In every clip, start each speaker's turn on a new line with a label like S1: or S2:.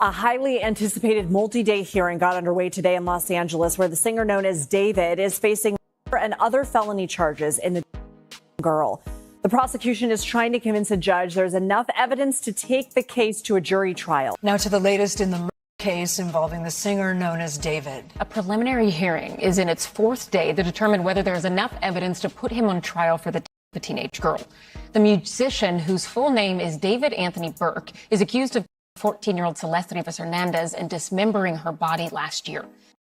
S1: A highly anticipated multi-day hearing got underway today in Los Angeles, where the singer known as David is facing murder and other felony charges in the girl. The prosecution is trying to convince a judge there's enough evidence to take the case to a jury trial.
S2: Now to the latest in the murder case involving the singer known as David.
S3: A preliminary hearing is in its fourth day to determine whether there is enough evidence to put him on trial for the teenage girl. The musician, whose full name is David Anthony Burke, is accused of 14-year-old Celestri Hernandez and dismembering her body last year.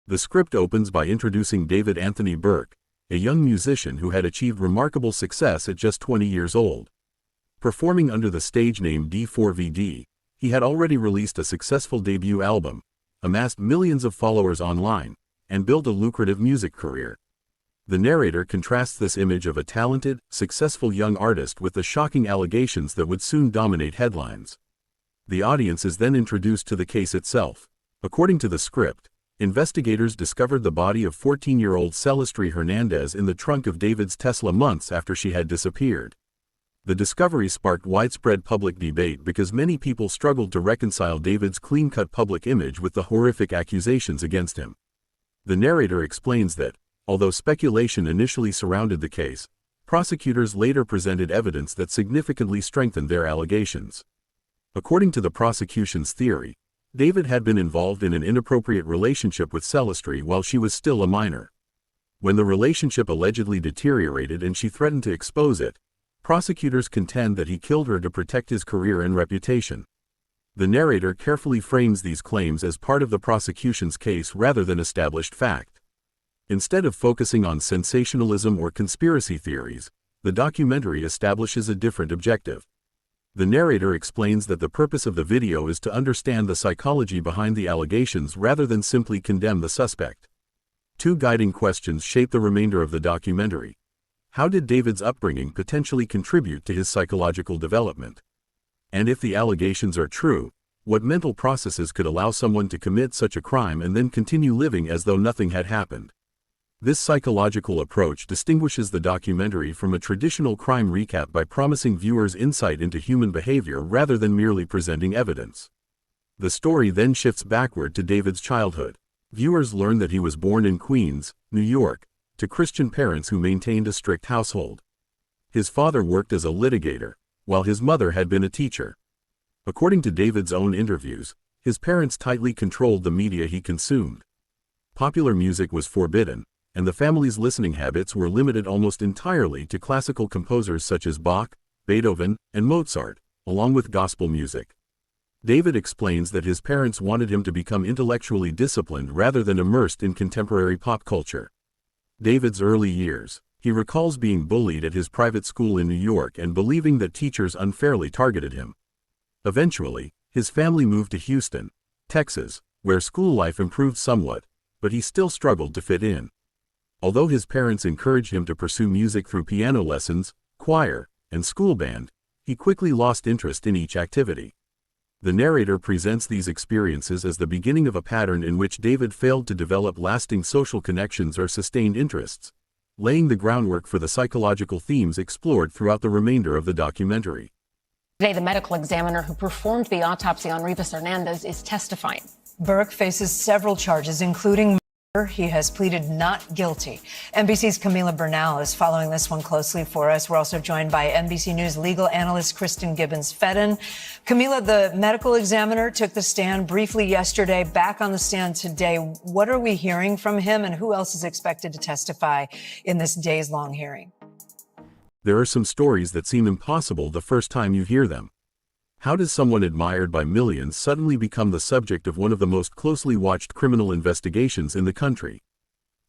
S4: The script opens by introducing David Anthony Burke, a young musician who had achieved remarkable success at just 20 years old. Performing under the stage name D4vd, he had already released a successful debut album, amassed millions of followers online, and built a lucrative music career. The narrator contrasts this image of a talented, successful young artist with the shocking allegations that would soon dominate headlines. The audience is then introduced to the case itself. According to the script, investigators discovered the body of 14-year-old Celestri Hernandez in the trunk of David's Tesla months after she had disappeared. The discovery sparked widespread public debate because many people struggled to reconcile David's clean-cut public image with the horrific accusations against him. The narrator explains that, although speculation initially surrounded the case, prosecutors later presented evidence that significantly strengthened their allegations. According to the prosecution's theory, David had been involved in an inappropriate relationship with Celestri while she was still a minor. When the relationship allegedly deteriorated and she threatened to expose it, prosecutors contend that he killed her to protect his career and reputation. The narrator carefully frames these claims as part of the prosecution's case rather than established fact. Instead of focusing on sensationalism or conspiracy theories, the documentary establishes a different objective. The narrator explains that the purpose of the video is to understand the psychology behind the allegations rather than simply condemn the suspect. Two guiding questions shape the remainder of the documentary. How did David's upbringing potentially contribute to his psychological development? And if the allegations are true, what mental processes could allow someone to commit such a crime and then continue living as though nothing had happened? This psychological approach distinguishes the documentary from a traditional crime recap by promising viewers insight into human behavior rather than merely presenting evidence. The story then shifts backward to David's childhood. Viewers learn that he was born in Queens, New York, to Christian parents who maintained a strict household. His father worked as a litigator, while his mother had been a teacher. According to David's own interviews, his parents tightly controlled the media he consumed. Popular music was forbidden, and the family's listening habits were limited almost entirely to classical composers such as Bach, Beethoven, and Mozart, along with gospel music. David explains that his parents wanted him to become intellectually disciplined rather than immersed in contemporary pop culture. David's early years, he recalls being bullied at his private school in New York and believing that teachers unfairly targeted him. Eventually, his family moved to Houston, Texas, where school life improved somewhat, but he still struggled to fit in. Although his parents encouraged him to pursue music through piano lessons, choir, and school band, he quickly lost interest in each activity. The narrator presents these experiences as the beginning of a pattern in which David failed to develop lasting social connections or sustained interests, laying the groundwork for the psychological themes explored throughout the remainder of the documentary.
S3: Today, the medical examiner who performed the autopsy on Rivas Hernandez is testifying.
S2: Burke faces several charges, including murder. He has pleaded not guilty. NBC's Camila Bernal is following this one closely for us. We're also joined by NBC News legal analyst Kristen Gibbons-Fedden. Camila, the medical examiner took the stand briefly yesterday, back on the stand today. What are we hearing from him, and who else is expected to testify in this days-long hearing?
S4: There are some stories that seem impossible the first time you hear them. How does someone admired by millions suddenly become the subject of one of the most closely watched criminal investigations in the country?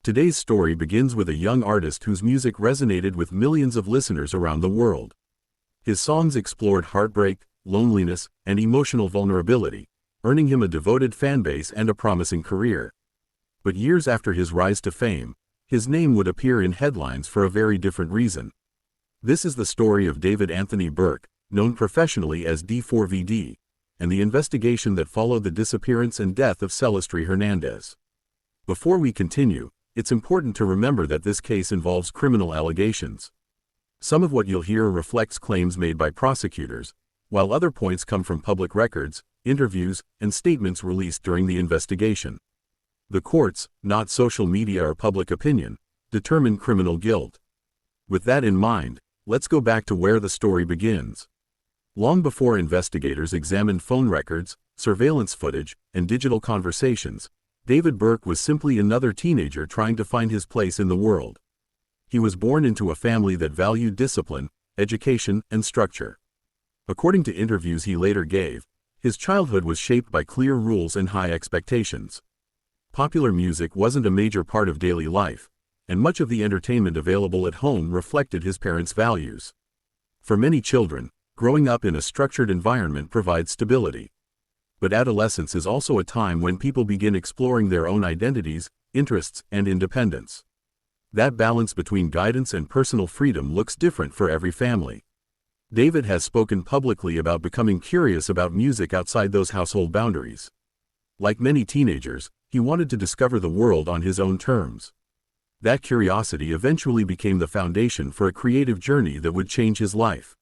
S4: Today's story begins with a young artist whose music resonated with millions of listeners around the world. His songs explored heartbreak, loneliness, and emotional vulnerability, earning him a devoted fanbase and a promising career. But years after his rise to fame, his name would appear in headlines for a very different reason. This is the story of David Anthony Burke, known professionally as D4vd, and the investigation that followed the disappearance and death of Celestri Hernandez. Before we continue, it's important to remember that this case involves criminal allegations. Some of what you'll hear reflects claims made by prosecutors, while other points come from public records, interviews, and statements released during the investigation. The courts, not social media or public opinion, determine criminal guilt. With that in mind, let's go back to where the story begins. Long before investigators examined phone records, surveillance footage, and digital conversations, David Burke was simply another teenager trying to find his place in the world. He was born into a family that valued discipline, education, and structure. According to interviews he later gave, his childhood was shaped by clear rules and high expectations. Popular music wasn't a major part of daily life, and much of the entertainment available at home reflected his parents' values. For many children, growing up in a structured environment provides stability. But adolescence is also a time when people begin exploring their own identities, interests, and independence. That balance between guidance and personal freedom looks different for every family. David has spoken publicly about becoming curious about music outside those household boundaries. Like many teenagers, he wanted to discover the world on his own terms. That curiosity eventually became the foundation for a creative journey that would change his life.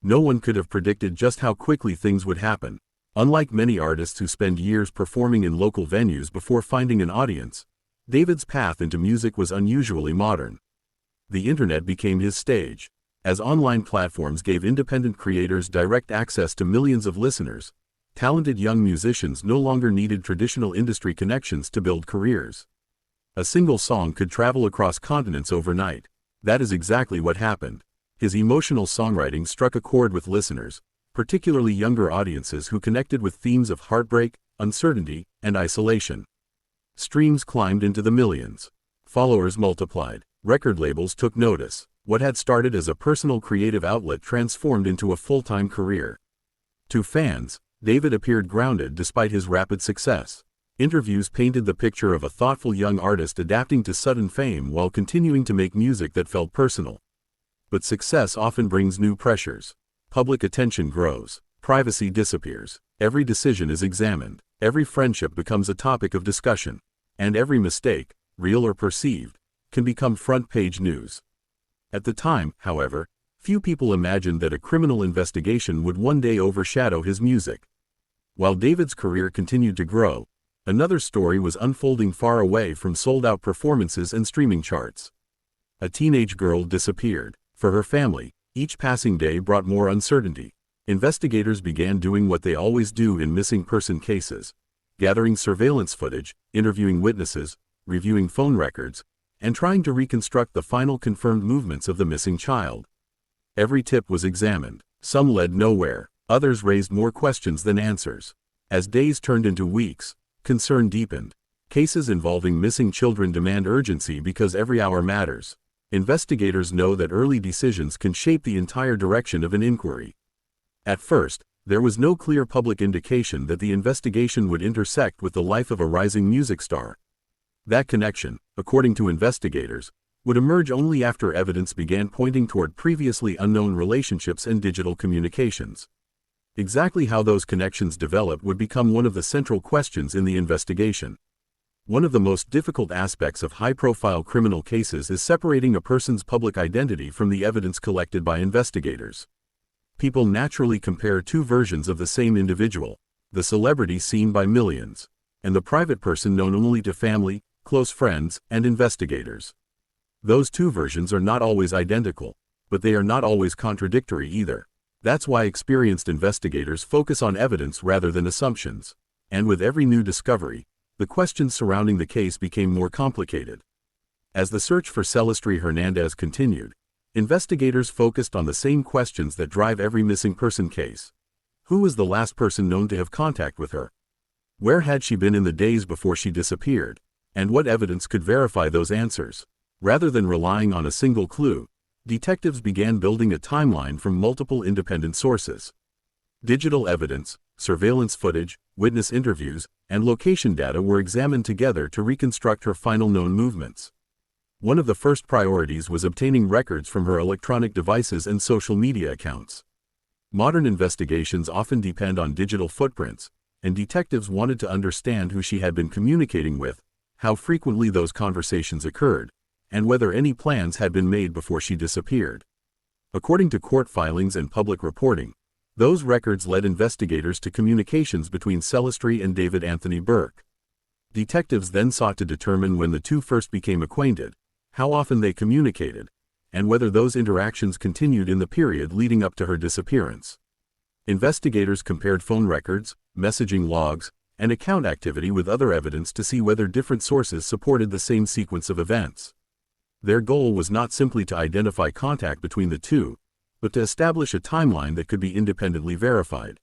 S4: No one could have predicted just how quickly things would happen. Unlike many artists who spend years performing in local venues before finding an audience, David's path into music was unusually modern. The internet became his stage. As online platforms gave independent creators direct access to millions of listeners, talented young musicians no longer needed traditional industry connections to build careers. A single song could travel across continents overnight. That is exactly what happened. His emotional songwriting struck a chord with listeners, particularly younger audiences who connected with themes of heartbreak, uncertainty, and isolation. Streams climbed into the millions. Followers multiplied. Record labels took notice. What had started as a personal creative outlet transformed into a full-time career. To fans, David appeared grounded despite his rapid success. Interviews painted the picture of a thoughtful young artist adapting to sudden fame while continuing to make music that felt personal. But success often brings new pressures. Public attention grows. Privacy disappears. Every decision is examined. Every friendship becomes a topic of discussion. And every mistake, real or perceived, can become front-page news. At the time, however, few people imagined that a criminal investigation would one day overshadow his music. While David's career continued to grow, another story was unfolding far away from sold-out performances and streaming charts. A teenage girl disappeared. For her family, each passing day brought more uncertainty. Investigators began doing what they always do in missing person cases: gathering surveillance footage, interviewing witnesses, reviewing phone records, and trying to reconstruct the final confirmed movements of the missing child. Every tip was examined. Some led nowhere. Others raised more questions than answers. As days turned into weeks, concern deepened. Cases involving missing children demand urgency because every hour matters. Investigators know that early decisions can shape the entire direction of an inquiry. At first, there was no clear public indication that the investigation would intersect with the life of a rising music star. That connection, according to investigators, would emerge only after evidence began pointing toward previously unknown relationships and digital communications. Exactly how those connections developed would become one of the central questions in the investigation. One of the most difficult aspects of high-profile criminal cases is separating a person's public identity from the evidence collected by investigators. People naturally compare two versions of the same individual: the celebrity seen by millions, and the private person known only to family, close friends, and investigators. Those two versions are not always identical, but they are not always contradictory either. That's why experienced investigators focus on evidence rather than assumptions. And with every new discovery, the questions surrounding the case became more complicated. As the search for Celestri Hernandez continued, investigators focused on the same questions that drive every missing person case. Who was the last person known to have contact with her? Where had she been in the days before she disappeared? And what evidence could verify those answers? Rather than relying on a single clue, detectives began building a timeline from multiple independent sources. Digital evidence, surveillance footage, witness interviews, and location data were examined together to reconstruct her final known movements. One of the first priorities was obtaining records from her electronic devices and social media accounts. Modern investigations often depend on digital footprints, and detectives wanted to understand who she had been communicating with, how frequently those conversations occurred, and whether any plans had been made before she disappeared. According to court filings and public reporting, Those records led investigators to communications between Celestri and David Anthony Burke. Detectives then sought to determine when the two first became acquainted, how often they communicated, and whether those interactions continued in the period leading up to her disappearance. Investigators compared phone records, messaging logs, and account activity with other evidence to see whether different sources supported the same sequence of events. Their goal was not simply to identify contact between the two, but to establish a timeline that could be independently verified.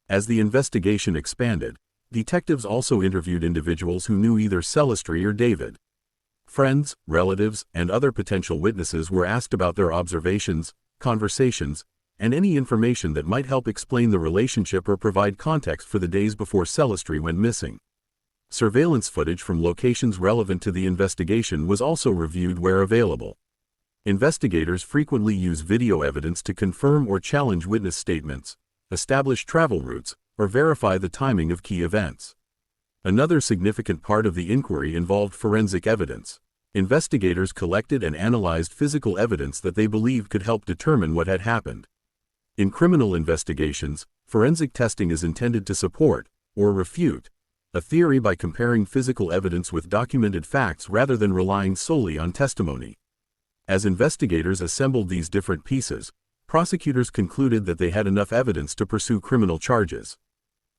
S4: As the investigation expanded, detectives also interviewed individuals who knew either Celestri or David. Friends, relatives, and other potential witnesses were asked about their observations, conversations, and any information that might help explain the relationship or provide context for the days before Celestri went missing. Surveillance footage from locations relevant to the investigation was also reviewed where available. Investigators frequently use video evidence to confirm or challenge witness statements, establish travel routes, or verify the timing of key events. Another significant part of the inquiry involved forensic evidence. Investigators collected and analyzed physical evidence that they believed could help determine what had happened. In criminal investigations, forensic testing is intended to support, or refute, a theory by comparing physical evidence with documented facts rather than relying solely on testimony. As investigators assembled these different pieces, prosecutors concluded that they had enough evidence to pursue criminal charges.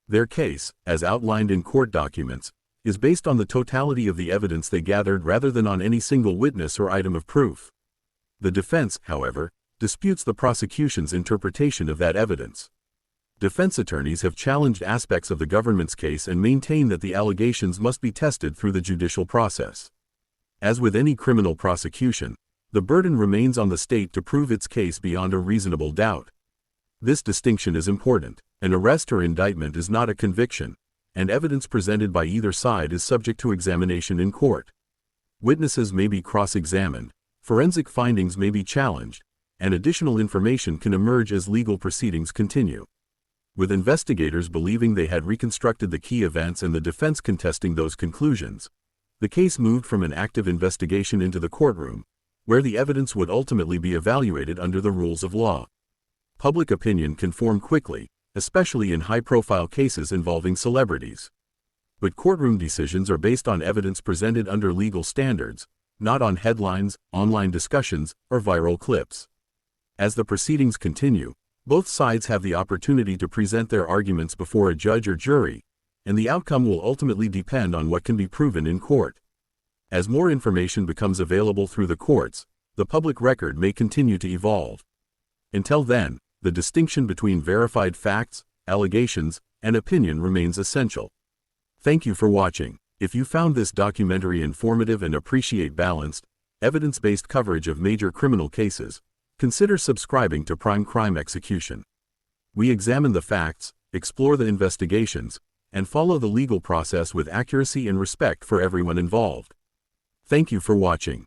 S4: Their case, as outlined in court documents, is based on the totality of the evidence they gathered rather than on any single witness or item of proof. The defense, however, disputes the prosecution's interpretation of that evidence. Defense attorneys have challenged aspects of the government's case and maintain that the allegations must be tested through the judicial process. As with any criminal prosecution, the burden remains on the state to prove its case beyond a reasonable doubt. This distinction is important. An arrest or indictment is not a conviction, and evidence presented by either side is subject to examination in court. Witnesses may be cross-examined, forensic findings may be challenged, and additional information can emerge as legal proceedings continue. With investigators believing they had reconstructed the key events and the defense contesting those conclusions, the case moved from an active investigation into the courtroom, where the evidence would ultimately be evaluated under the rules of law. Public opinion can form quickly, especially in high-profile cases involving celebrities. But courtroom decisions are based on evidence presented under legal standards, not on headlines, online discussions, or viral clips. As the proceedings continue, both sides have the opportunity to present their arguments before a judge or jury, and the outcome will ultimately depend on what can be proven in court. As more information becomes available through the courts, the public record may continue to evolve. Until then, the distinction between verified facts, allegations, and opinion remains essential. Thank you for watching. If you found this documentary informative and appreciate balanced, evidence-based coverage of major criminal cases, consider subscribing to Prime Crime Execution. We examine the facts, explore the investigations, and follow the legal process with accuracy and respect for everyone involved. Thank you for watching.